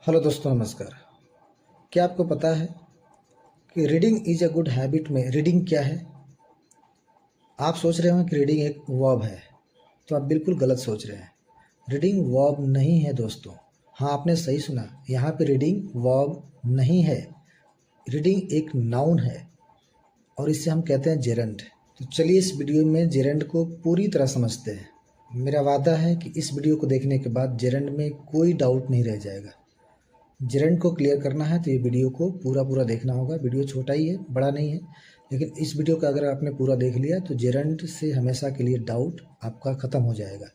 Hello दोस्तों, नमस्कार। क्या आपको पता है कि reading is a good habit में रीडिंग क्या है? आप सोच रहे हो कि रीडिंग एक वर्ब है, तो आप बिल्कुल गलत सोच रहे हैं। रीडिंग वर्ब नहीं है दोस्तों। हाँ, आपने सही सुना, यहाँ पे रीडिंग वर्ब नहीं है। रीडिंग एक नाउन है और इसे हम कहते हैं जेरंड। तो चलिए इस वीडियो में जेरंड को पूरी तरह समझते हैं। मेरा वादा है कि इस वीडियो को देखने के बाद जेरंड में कोई डाउट नहीं रह जाएगा। जेरंड को क्लियर करना है तो ये वीडियो को पूरा देखना होगा। वीडियो छोटा ही है, बड़ा नहीं है, लेकिन इस वीडियो का अगर आपने पूरा देख लिया तो जेरंड से हमेशा के लिए डाउट आपका ख़त्म हो जाएगा।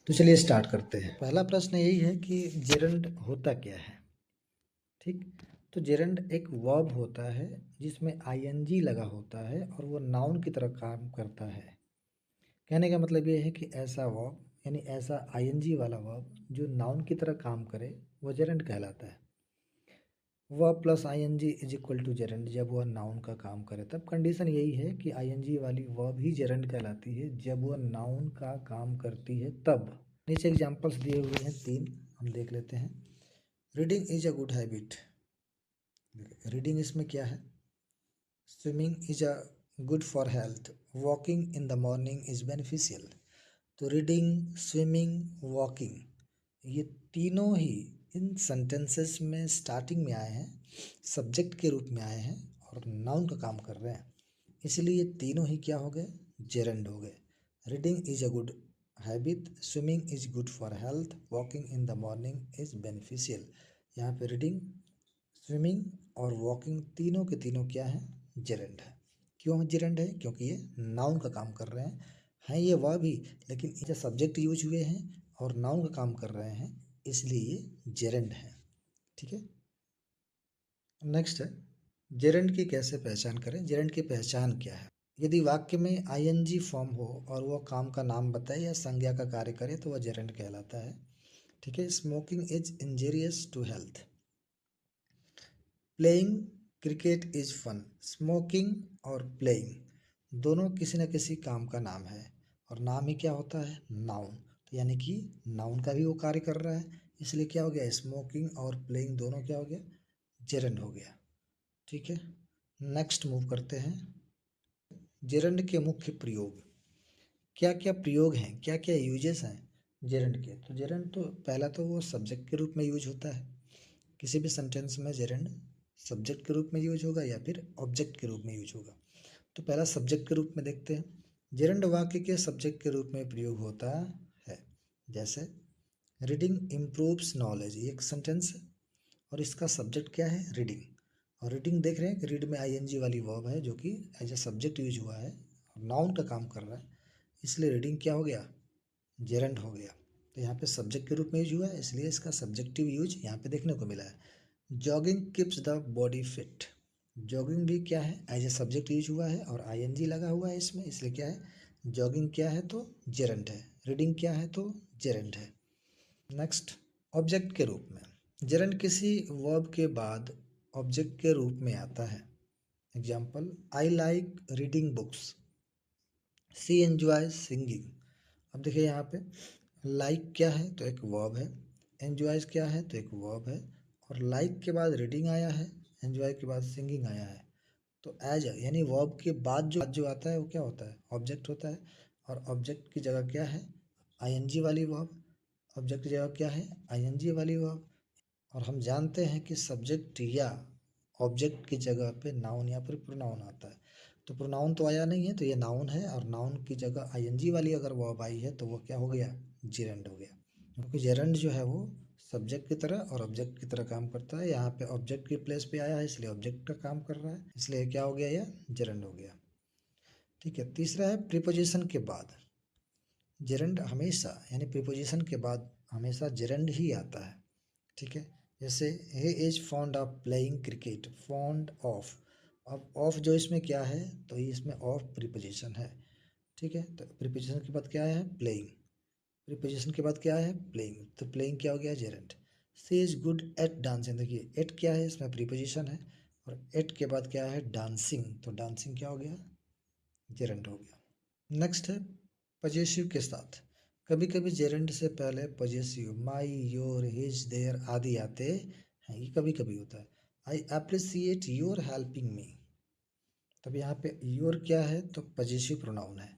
तो चलिए स्टार्ट करते हैं। पहला प्रश्न यही है कि जेरंड होता क्या है। ठीक, तो जेरंड एक वर्ब होता है जिसमें आईएनजी लगा होता है और वो नाउन की तरह काम करता है। कहने का मतलब ये है कि ऐसा वर्ब यानी ऐसा आईएनजी वाला वर्ब जो नाउन की तरह काम करे वो जेरंड कहलाता है। Verb plus ING is equal to gerund. जब वह नाउन का काम करे तब कंडीशन यही है कि आईएनजी वाली वर्ब ही जेरंड कहलाती है। जब वह नाउन का काम करती है तब। नीचे एग्जांपल्स दिए हुए हैं 3, हम देख लेते हैं। Reading is a good habit. Reading इसमें क्या है? Swimming is a good for health. Walking in the morning is beneficial. तो रीडिंग, स्विमिंग, वॉकिंग, ये तीनों ही इन सेंटेंसेस में स्टार्टिंग में आए हैं, सब्जेक्ट के रूप में आए हैं और नाउन का काम कर रहे हैं। इसलिए ये तीनों ही क्या हो गए? जेरंड हो गए। Reading is a good habit, swimming is good for health, walking in the morning is beneficial. यहाँ पे रीडिंग, स्विमिंग और वॉकिंग तीनों के तीनों क्या है? जेरंड है। क्यों जेरंड है? क्योंकि ये नाउन का काम कर रहे हैं ये वर्ब भी, लेकिन ये सब्जेक्ट यूज हुए हैं और नाउन का काम कर रहे हैं, इसलिए ये जेरंड है। ठीक है, नेक्स्ट है जेरंड की कैसे पहचान करें। जेरंड की पहचान क्या है? यदि वाक्य में आईएनजी फॉर्म हो और वह काम का नाम बताए या संज्ञा का कार्य करे तो वह जेरंड कहलाता है। ठीक है, smoking is injurious to health. Playing cricket is fun. Smoking और प्लेइंग दोनों किसी न किसी काम का नाम है और नाम ही क्या होता है? नाउन। तो यानी कि नाउन का भी वो कार्य कर रहा है, इसलिए क्या हो गया? स्मोकिंग और प्लेइंग दोनों क्या हो गया? जेरंड हो गया। ठीक है, नेक्स्ट मूव करते हैं। जेरंड के मुख्य प्रयोग क्या क्या प्रयोग हैं, क्या क्या यूजेस हैं जेरंड के? तो जेरंड तो पहला तो वो सब्जेक्ट के रूप में यूज होता है। किसी भी सेंटेंस में जेरंड सब्जेक्ट के रूप में यूज होगा या फिर ऑब्जेक्ट के रूप में यूज होगा। तो पहला सब्जेक्ट के रूप में देखते हैं। जेरंड वाक्य के सब्जेक्ट के रूप में प्रयोग होता है। जैसे रीडिंग इम्प्रूव्स नॉलेज, ये एक सेंटेंस है और इसका सब्जेक्ट क्या है? रीडिंग। और रीडिंग देख रहे हैं कि रीड में आईएनजी वाली वर्ब है जो कि एज ए सब्जेक्ट यूज हुआ है और नाउन का काम कर रहा है, इसलिए रीडिंग क्या हो गया? जेरंड हो गया। तो यहाँ पे सब्जेक्ट के रूप में यूज हुआ है, इसलिए इसका सब्जेक्टिव यूज यहाँ पे देखने को मिला है। Jogging keeps the body fit. Jogging भी क्या है? एज ए सब्जेक्ट यूज हुआ है और आईएनजी लगा हुआ है इसमें, इसलिए क्या है? जॉगिंग क्या है? तो जेरंड है। रीडिंग क्या है? तो जेरंड है। नेक्स्ट, ऑब्जेक्ट के रूप में जेरंड किसी वर्ब के बाद ऑब्जेक्ट के रूप में आता है। Example, I like reading books, she enjoy singing. अब देखिए यहाँ पे लाइक क्या है? तो एक वर्ब है। एंजॉयज क्या है? तो एक वर्ब है। और लाइक के बाद रीडिंग आया है, एंजॉय के बाद सिंगिंग आया है। तो एज यानी वर्ब के बाद जो आता है वो क्या होता है? ऑब्जेक्ट होता है। और ऑब्जेक्ट की जगह क्या है? आईएनजी वाली वर्ब। ऑब्जेक्ट की जगह क्या है? आईएनजी वाली वर्ब। और हम जानते हैं कि सब्जेक्ट या ऑब्जेक्ट की जगह पे नाउन या फिर प्रोनाउन आता है। तो प्रोनाउन तो आया नहीं है, तो ये नाउन है और नाउन की जगह आईएनजी वाली अगर वर्ब आई है तो वो क्या हो गया? जेरंड हो गया। क्योंकि जेरंड जो है वो सब्जेक्ट की तरह और ऑब्जेक्ट की तरह काम करता है। यहाँ पे ऑब्जेक्ट की प्लेस पे आया है इसलिए ऑब्जेक्ट का काम कर रहा है, इसलिए क्या हो गया? यह जेरंड हो गया। ठीक है, तीसरा है प्रीपोजिशन के बाद। जेरंड हमेशा यानी प्रीपोजिशन के बाद हमेशा जेरंड ही आता है। ठीक है, जैसे he is fond of playing cricket. Fond of, अब ऑफ जो इसमें क्या है? तो ये इसमें ऑफ प्रीपोजिशन है। ठीक है, तो प्रीपोजिशन के बाद क्या है? प्लेइंग। प्रीपोजिशन के बाद क्या है? प्लेइंग। तो प्लेइंग क्या हो गया? Gerund. She is good at dancing. देखिए एट क्या है? इसमें प्रीपोजिशन है और एट के बाद क्या है? डांसिंग। तो डांसिंग क्या हो गया? जेरंड हो गया। नेक्स्ट है पजेसिव के साथ। कभी कभी जेरेंड से पहले possessive my, your, his, their आदि आते हैं, ये कभी कभी होता है। I appreciate your helping me, तब यहाँ पे योर क्या है तो पजेसिव प्रोनाउन है।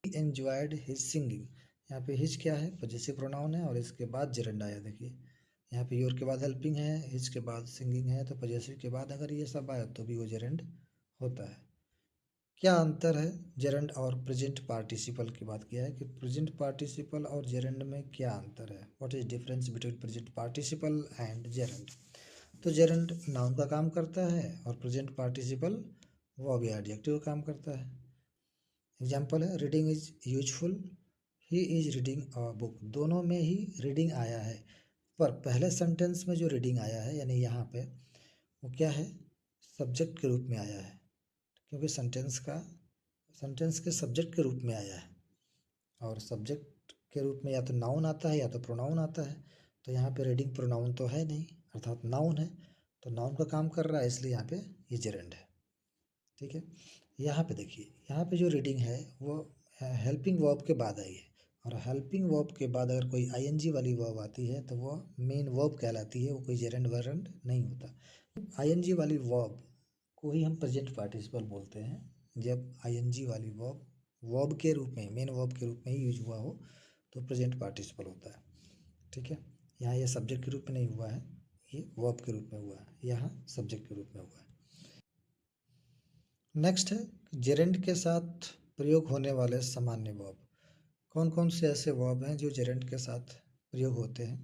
ही एंजॉयड हिज सिंगिंग, यहाँ पे हिज क्या है पजेसिव प्रोनाउन है और इसके बाद जेरेंड आया। देखिए यहाँ पे योर के बाद हेल्पिंग है, हिज के बाद सिंगिंग है, तो पजेसिव के बाद अगर ये सब आया तो भी वो जेरेंड होता है। क्या अंतर है जेरेंड और प्रेजेंट पार्टिसिपल की बात किया है कि प्रेजेंट पार्टिसिपल और जेरेंड में क्या अंतर है, what is difference between present participle and gerund. तो जेरेंड नाउन का काम करता है और प्रेजेंट पार्टिसिपल वो भी एडजेक्टिव का काम करता है। एग्जाम्पल है reading is useful, he is reading a book, दोनों में ही रीडिंग आया है, पर पहले सेंटेंस में जो रीडिंग आया है यानी यहाँ पे वो क्या है सब्जेक्ट के रूप में आया है, क्योंकि सेंटेंस के सब्जेक्ट के रूप में आया है और सब्जेक्ट के रूप में या तो नाउन आता है या तो प्रोनाउन आता है। तो यहाँ पे रीडिंग प्रोनाउन तो है नहीं अर्थात नाउन है, तो नाउन का काम कर रहा है इसलिए यहाँ पे ये जेरेंड है। ठीक है, यहाँ पे देखिए यहाँ पे जो रीडिंग है वो हेल्पिंग वर्ब के बाद आई है और हेल्पिंग वर्ब के बाद अगर कोई आईएनजी वाली वर्ब आती है तो वो मेन वर्ब कहलाती है, वो कोई जेरेंड वेरेंड नहीं होता। आईएनजी वाली वर्ब को ही हम प्रेजेंट पार्टिसिपल बोलते हैं, जब आईएनजी वाली वर्ब के रूप में मेन वर्ब के रूप में ही यूज हुआ हो तो प्रेजेंट पार्टिसिपल होता है। ठीक है, यहाँ ये सब्जेक्ट के रूप में नहीं हुआ है, ये वर्ब के रूप में हुआ है, यहाँ सब्जेक्ट के रूप में हुआ है। नेक्स्ट है जेरेंड के साथ प्रयोग होने वाले सामान्य वर्ब। कौन कौन से ऐसे वर्ब हैं जो जेरेंड के साथ प्रयोग होते हैं।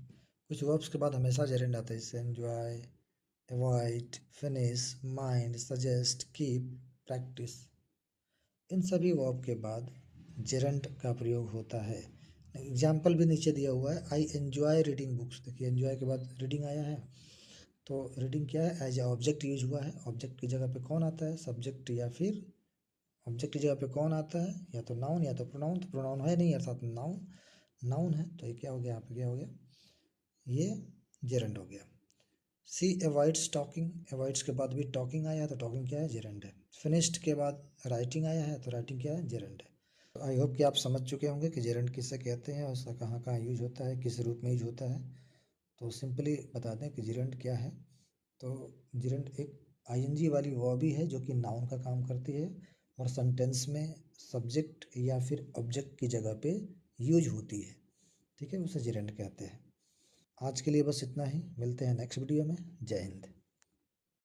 कुछ वर्ब्स के बाद हमेशा जेरेंड आता है, जैसे enjoy, avoid, finish, mind, suggest, keep, practise. इन सभी वर्ब के बाद जेरेंड का प्रयोग होता है। एग्जाम्पल भी नीचे दिया हुआ है, आई एन्जॉय रीडिंग बुक्स, देखिए एन्जॉय के बाद रीडिंग आया है, तो रीडिंग क्या है एज ए ऑब्जेक्ट यूज हुआ है। ऑब्जेक्ट की जगह पे कौन आता है सब्जेक्ट, या फिर ऑब्जेक्ट की जगह पे कौन आता है या तो नाउन या तो प्रोनाउन, तो प्रोनाउन है नहीं अर्थात नाउन, नाउन है तो ये क्या हो गया, यहाँ पे क्या हो गया ये जेरेंड हो गया। सी अवॉइड्स टॉकिंग, अवॉइड्स के बाद भी टॉकिंग आया है तो टॉकिंग क्या है जेरेंड है। फिनिश्ड के बाद राइटिंग आया है तो राइटिंग क्या है जेरेंड है। तो आई होप कि आप समझ चुके होंगे कि जेरेंड किससे कहते हैं और उसका कहाँ कहाँ यूज होता है, किस रूप में यूज होता है। तो सिंपली बता दें कि जेरेंड क्या है। तो जेरेंड एक आईएनजी वाली वर्ब ही है जो कि नाउन का काम करती है और सेंटेंस में सब्जेक्ट या फिर ऑब्जेक्ट की जगह पे यूज होती है। ठीक है, उसे जेरेंड कहते हैं। आज के लिए बस इतना ही, मिलते हैं नेक्स्ट वीडियो में। जय हिंद।